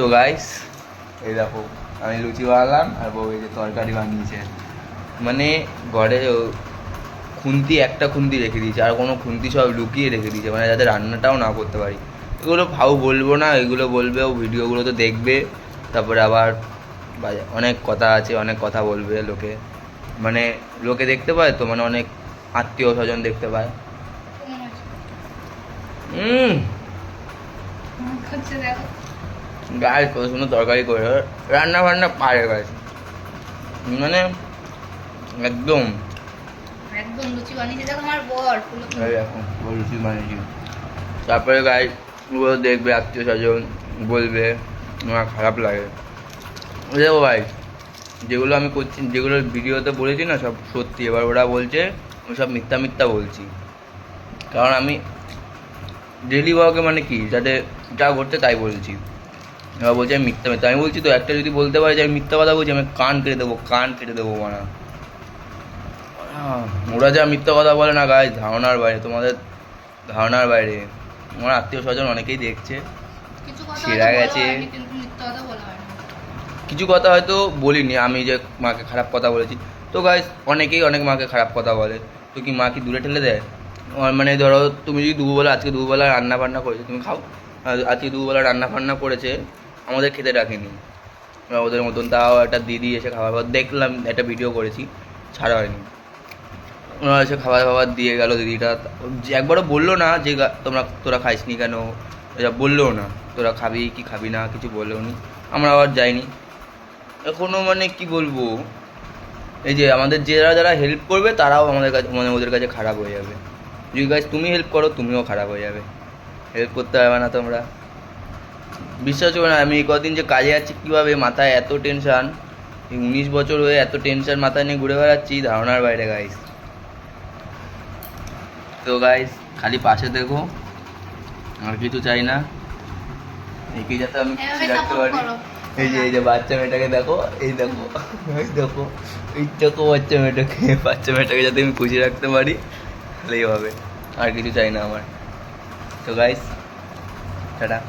তো গাইস এই দেখো আমি লুচি বানালাম আর বউ এই যে তরকারি বানিয়েছে। মানে ঘরে খুন্তি একটা খুন্তি রেখে দিয়েছে, আর কোনো খুন্তি সব লুকিয়ে রেখে দিয়েছে, মানে যাতে রান্নাটাও না করতে পারি। এগুলো ভাও বলবো না, এগুলো বলবে ও, ভিডিওগুলো তো দেখবে, তারপরে আবার অনেক কথা আছে, অনেক কথা বলবে লোকে, মানে লোকে দেখতে পায় তো, মানে অনেক আত্মীয় স্বজন দেখতে পায়। গায়ে কত সুন্দর তরকারি করে, রান্না বান্না পারে গাছ, মানে একদম একদম লুচি বানিয়েছে দেখো আমার বর লুচি বানিয়েছি। তারপরে গায়ে ওগুলো দেখবে আত্মীয় স্বজন, বলবে আমার খারাপ লাগে। দেখো ভাই, যেগুলো আমি করছি, যেগুলো ভিডিওতে বলেছি না সব সত্যি, এবার ওরা বলছে সব মিথ্যা মিথ্যা বলছি, কারণ আমি ডেলি ওয়ার্কে মানে কি, যাতে যা করতে তাই বলছি। এবার বলছে আমি মিথ্যা মিথ্যা, আমি বলছি তো একটা যদি বলতে পারি যে আমি মিথ্যা কথা বলছি, আমি কান কেটে দেবো, কান কেটে দেবো। মানে ওরা যা মিথ্যা কথা বলে না গায়ে, ধারণার বাইরে, তোমাদের ধারণার বাইরে। আমার আত্মীয় স্বজন অনেকেই দেখছে, ছেঁড়া গেছে। কিছু কথা হয়তো বলিনি আমি, যে মাকে খারাপ কথা বলেছি। তো গাইস অনেকেই অনেক মাকে খারাপ কথা বলে, তো কি মা কি দূরে ঠেলে দেয়? মানে ধরো তুমি যদি দুপুরবেলা, আজকে দুপুরবেলা রান্না বান্না করেছে, তুমি খাও। আজকে দুপুরবেলা রান্না বান্না করেছে, আমাদের খেতে ডাকেনি, ওদের মতন। তাও একটা দিদি এসে খাবার খাবার, দেখলাম একটা ভিডিও করেছি, ছাড়া হয়নি, ওরা এসে খাবার খাবার দিয়ে গেল। দিদিটা একবারও বললো না যে তোরা খাইসনি কেন, এটা বললেও না, তোরা খাবি কি খাবি না কিছু বললেও নি। আমরা আবার যাইনি এখনও। মানে কি বলবো, এই যে আমাদের যারা যারা হেল্প করবে তারাও আমাদের কাছে, মানে ওদের কাছে খারাপ হয়ে যাবে। যদি গাইস তুমি হেল্প করো, তুমিও খারাপ হয়ে যাবে। হেল্প করতে পারবে না তোমরা, বিশ্বাস করো না। আমি এই কদিন যে কাজে যাচ্ছি, কীভাবে মাথায় এত টেনশান, 19 বছর হয়ে এত টেনশান মাথায় নিয়ে ঘুরে বেড়াচ্ছি, ধারণার বাইরে গাইস। তো গাইস খালি পাশে দেখো, আর কিছু চাই না, একে যাতে আমি খুশি রাখতে পারি। এই যে বাচ্চা মেয়েটাকে দেখো, এই দেখো, এই দেখো, এই দেখো বাচ্চা মেয়েটাকে যাতে আমি খুশি রাখতে পারি, তাহলেই হবে, আর কিছু চাই না আমার। তো গাইস টাটা।